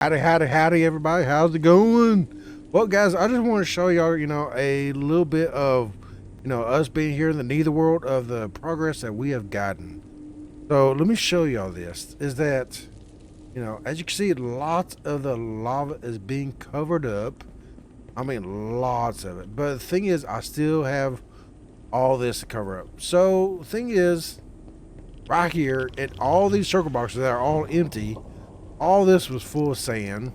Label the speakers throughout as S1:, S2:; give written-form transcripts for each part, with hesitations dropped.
S1: Howdy, everybody. How's it going? Well, guys, I just want to show y'all, a little bit of, us being here in the nether world of the progress that we have gotten. So let me show y'all this. Is that, as you can see, lots of the lava is being covered up. I mean, lots of it. But the thing is, I still have all this to cover up. So the thing is, right here, in all these circle boxes that are all empty, all this was full of sand,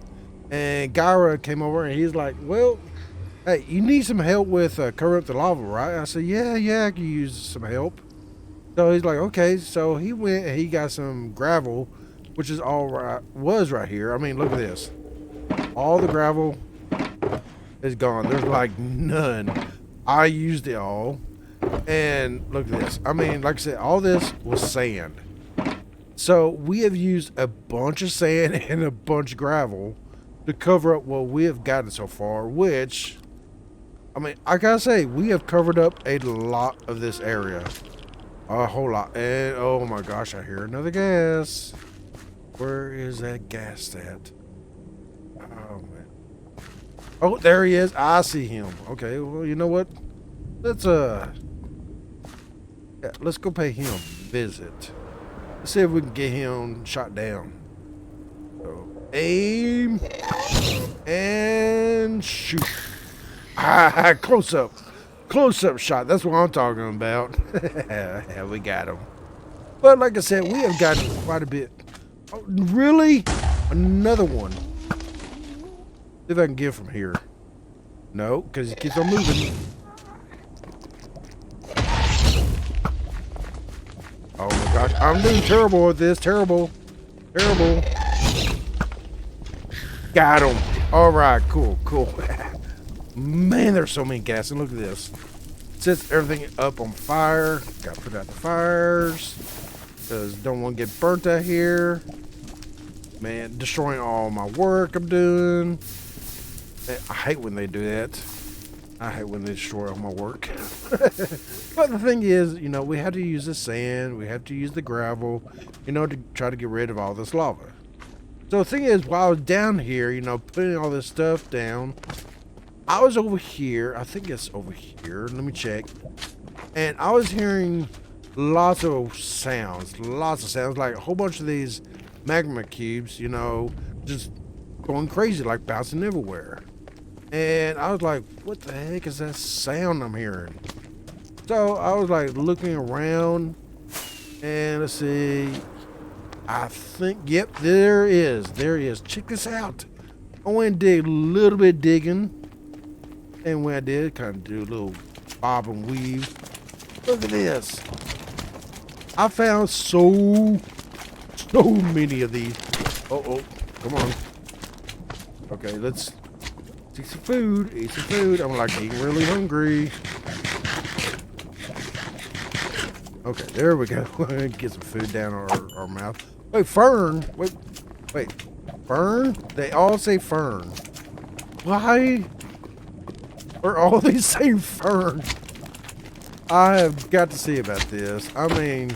S1: and Gyra came over and he's like, well, hey, you need some help with covering up the lava, right? I said, yeah, I can use some help. So he's like, okay. So he went and he got some gravel, which is was right here. I mean, look at this. All the gravel is gone. There's like none. I used it all. And look at this. I mean, like I said, all this was sand. So we have used a bunch of sand and a bunch of gravel to cover up what we have gotten so far, which, I mean, I gotta say, we have covered up a lot of this area. A whole lot. And oh my gosh, I hear another gas. Where is that gas at? Oh man. Oh, there he is. I see him. Okay, well, you know what? Let's let's go pay him a visit. Let's see if we can get him shot down. So, aim and shoot. Close up shot. That's what I'm talking about. Yeah, we got him. But like I said, we have gotten quite a bit. Oh, really? Another one. See if I can get from here. No, because he keeps on moving. Oh my gosh, I'm doing terrible at this. Terrible. Got him. All right, cool. Man, there's so many gas. And look at this. Sets everything up on fire. Got to put out the fires. Because don't want to get burnt out here. Man, destroying all my work I'm doing. Man, I hate when they do that. I hate when they destroy all my work. But the thing is, we have to use the sand, we have to use the gravel, to try to get rid of all this lava. So the thing is, while I was down here, putting all this stuff down, I was over here. I think it's over here. Let me check. And I was hearing lots of sounds, like a whole bunch of these magma cubes, just going crazy, like bouncing everywhere. And I was like, what the heck is that sound I'm hearing? So I was like looking around, and let's see. I think, yep, there he is. Check this out. I went and did a little bit digging. And when I did, kind of do a little bob and weave. Look at this. I found so many of these. Oh, come on. Okay, let's eat some food. I'm like getting really hungry. Okay, there we go. Get some food down our mouth. Wait, fern. Wait. Fern? They all say fern. Why are all these saying fern? I have got to see about this. I mean,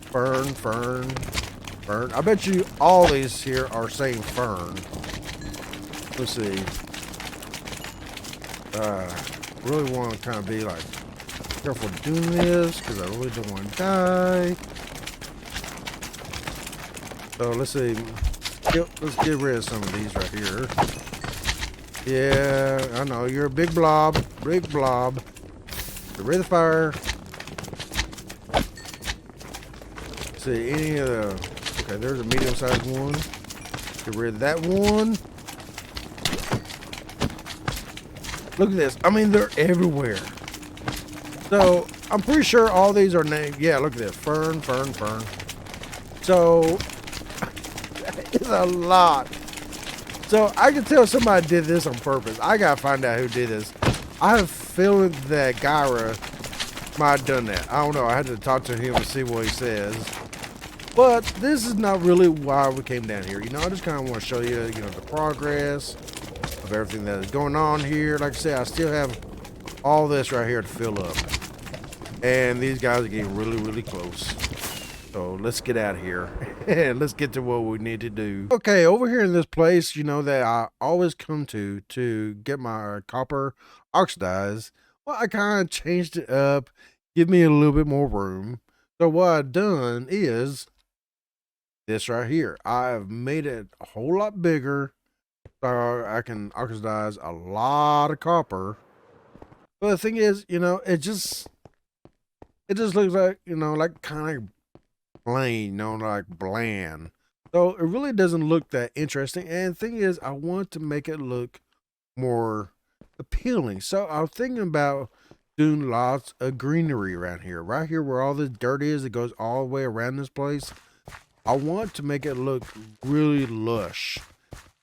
S1: fern. I bet you all these here are saying fern. Let's see. Really want to kind of be like careful doing this because I really don't want to die. So let's see. Let's get rid of some of these right here. Yeah, I know you're a big blob. Get rid of the fire. Let's see any of the. Okay, there's a medium-sized one. Get rid of that one. Look at this. I mean, they're everywhere. So, I'm pretty sure all these are named. Yeah, look at this. Fern. So, it's a lot. So, I can tell somebody did this on purpose. I gotta find out who did this. I have a feeling that Gyra might have done that. I don't know. I had to talk to him and see what he says. But this is not really why we came down here. I just kind of want to show you, the progress of everything that is going on here. Like I said, I still have all this right here to fill up. And these guys are getting really close. So let's get out of here. Let's get to what we need to do. Okay, over here in this place, that I always come to get my copper oxidized. Well, I kind of changed it up, give me a little bit more room. So what I've done is this right here. I've made it a whole lot bigger so I can oxidize a lot of copper. But the thing is, it just looks like, like kind of plain, like bland. So it really doesn't look that interesting. And the thing is, I want to make it look more appealing. So I was thinking about doing lots of greenery around here. Right here where all this dirt is, it goes all the way around this place. I want to make it look really lush.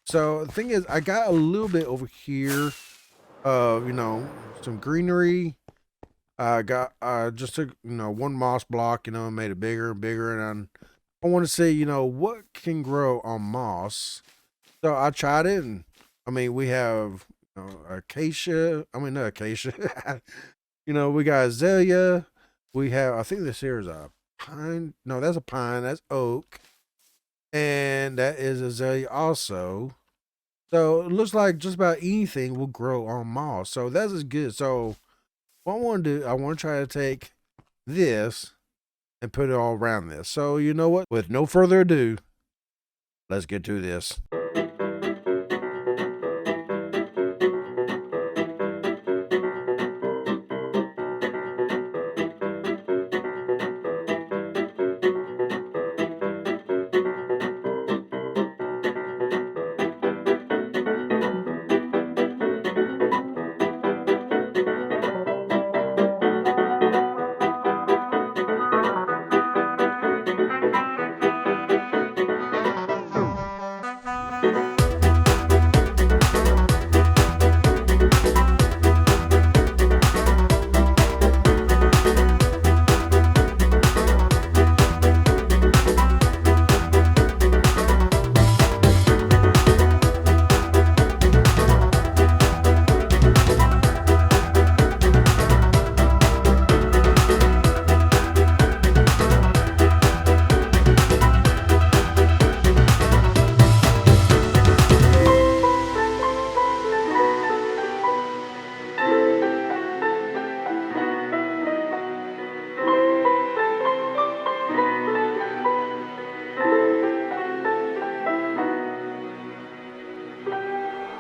S1: So the thing is, I got a little bit over here of, some greenery. I just took, one moss block, and made it bigger and bigger. And I want to see, what can grow on moss. So I tried it, and we have, acacia. Not acacia. We got azalea. We have, I think this here is a pine. No, that's a pine. That's oak. And that is azalea also. So it looks like just about anything will grow on moss. So that is good. So what I want to do, I want to try to take this and put it all around this. So you know what? With no further ado, let's get to this.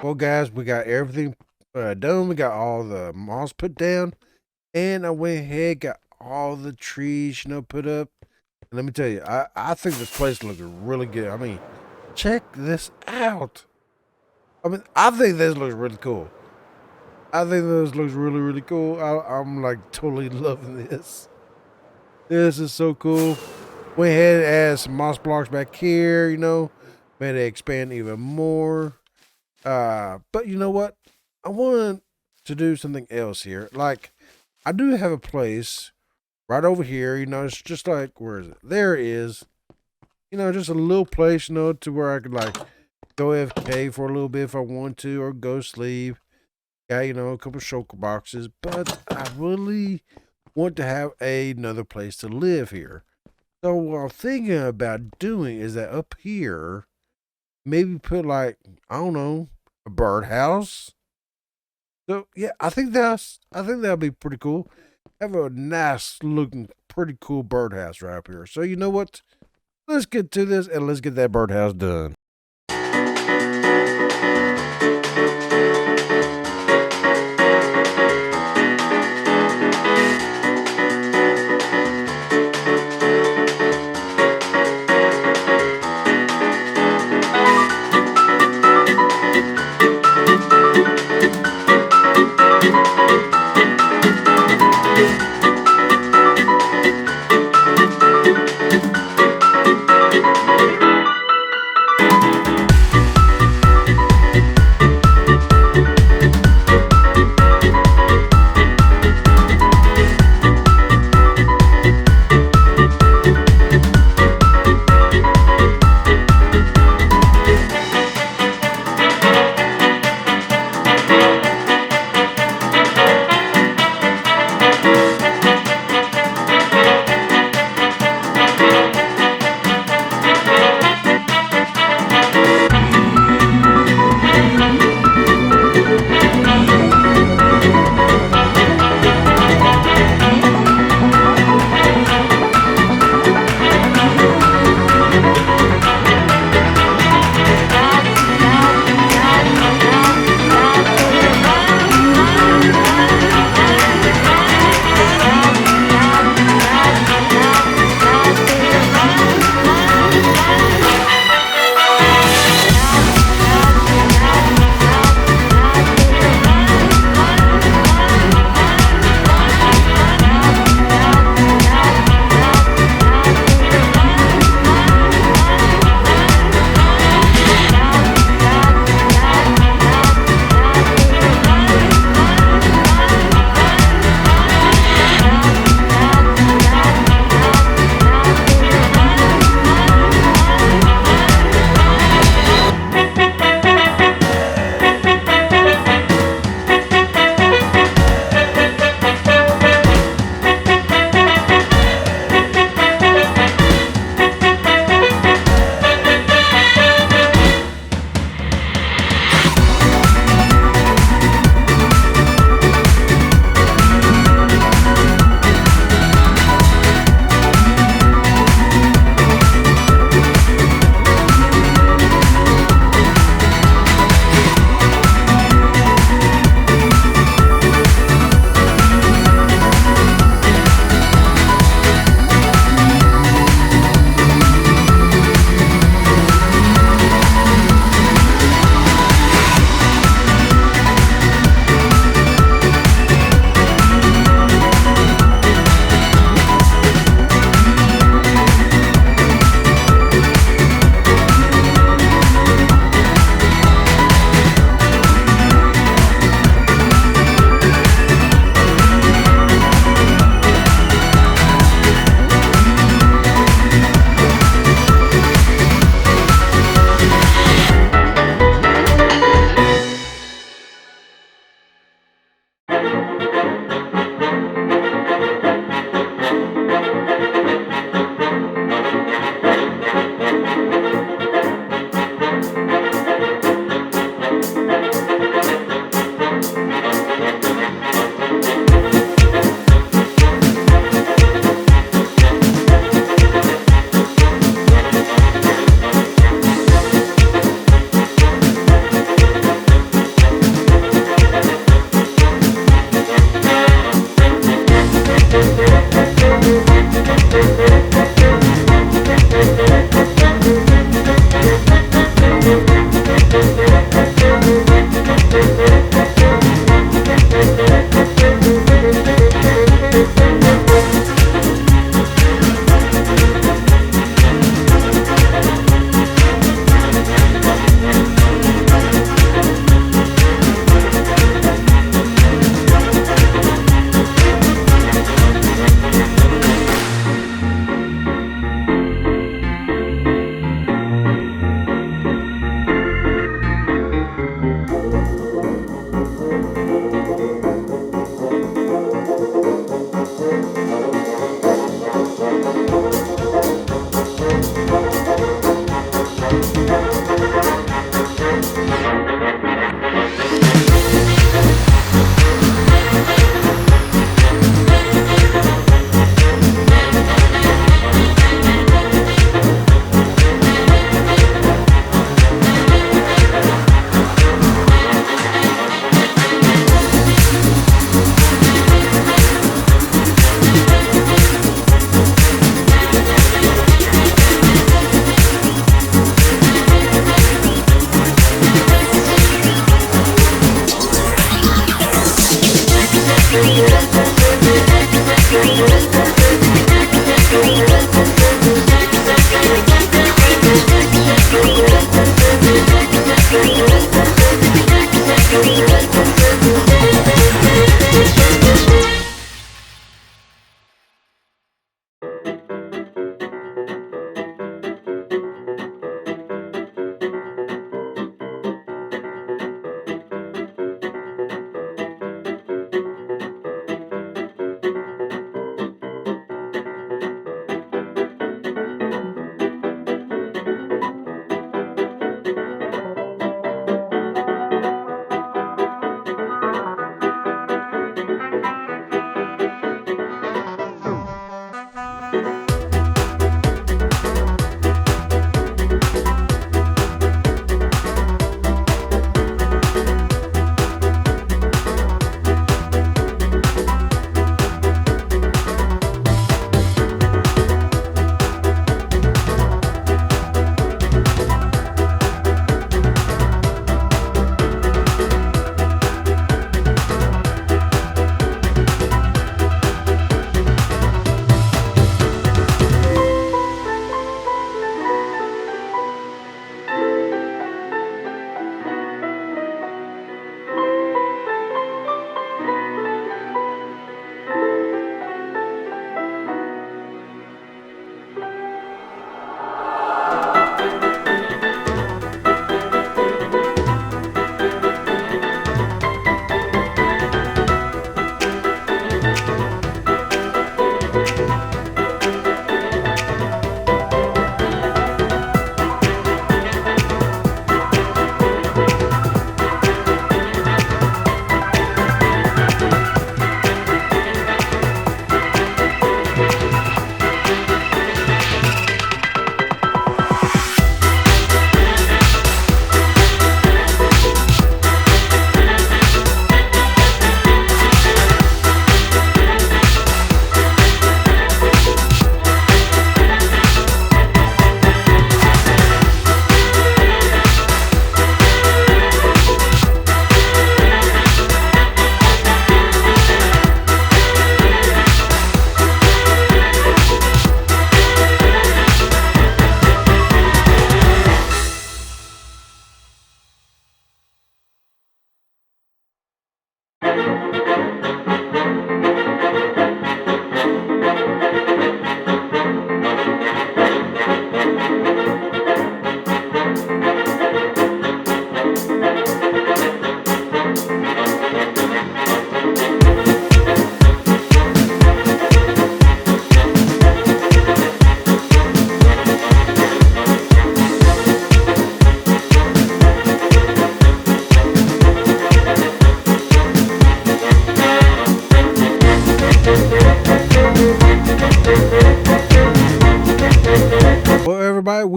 S1: Well, guys, we got everything done. We got all the moss put down, and I went ahead got all the trees, put up. And let me tell you, I think this place looks really good. Check this out. I think this looks really cool. I think this looks really, really cool. I'm like totally loving this. This is so cool. Went ahead and added some moss blocks back here, made it expand even more. But you know what? I want to do something else here. Like, I do have a place right over here. It's just like, where is it? There it is. Just a little place, to where I could like go AFK for a little bit if I want to, or go sleep. Got, a couple shulker boxes, but I really want to have another place to live here. So what I'm thinking about doing is that up here, maybe put like, I don't know, a birdhouse. So yeah, I think that'll be pretty cool. Have a nice looking, pretty cool birdhouse right up here. So you know what? Let's get to this and let's get that birdhouse done.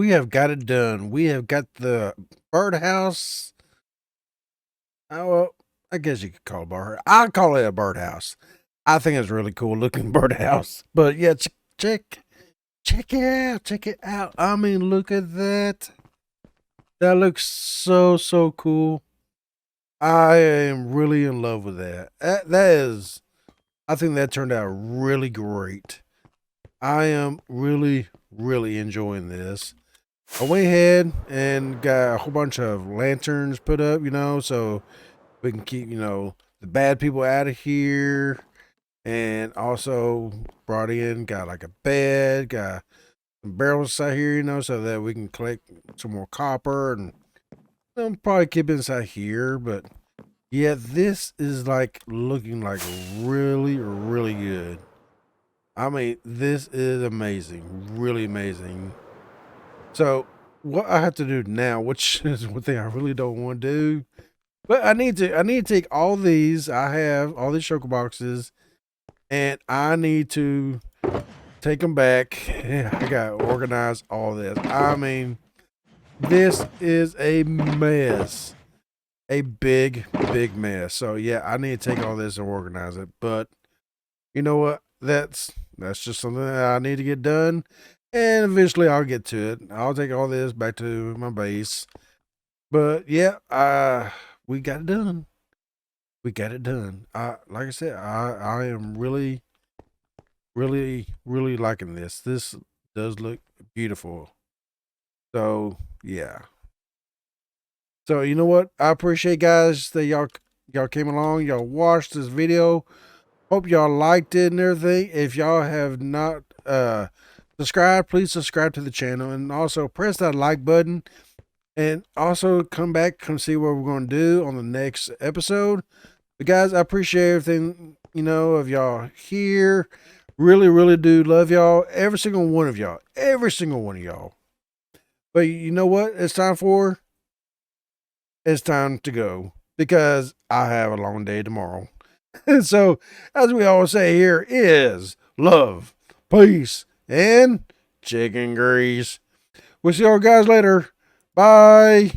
S1: we have got it done. We have got the birdhouse. Oh, well, I guess you could call it a bird. I'll call it a birdhouse. I think it's a really cool looking birdhouse. But yeah, check it out. Check it out. I mean, look at that. That looks so cool. I am really in love with that. That is, I think that turned out really great. I am really enjoying this. I went ahead and got a whole bunch of lanterns put up, so we can keep, the bad people out of here. And also brought in, got like a bed, got some barrels out here, so that we can collect some more copper and probably keep it inside here. But yeah, this is like looking like really good. I mean, this is amazing, really amazing. So what I have to do now, which is one thing I really don't want to do, but I need to take all these. I have all these choker boxes, and I need to take them back. I got to organize all this. I mean, this is a mess, a big mess. So yeah, I need to take all this and organize it. But you know what? That's just something that I need to get done, and eventually I'll get to it. I'll take all this back to my base. But yeah, we got it done. We got it done. Like I said, I am really liking this. This does look beautiful. So yeah. So you know what? I appreciate guys that y'all came along. Y'all watched this video. Hope y'all liked it and everything. If y'all have not subscribed, please subscribe to the channel, and also press that like button. And also come see what we're going to do on the next episode. But guys, I appreciate everything, of y'all here. Really do love y'all. Every single one of y'all. Every single one of y'all. But you know what it's time for? It's time to go. Because I have a long day tomorrow. So, as we always say here, is love, peace, and chicken grease. We'll see y'all guys later. Bye.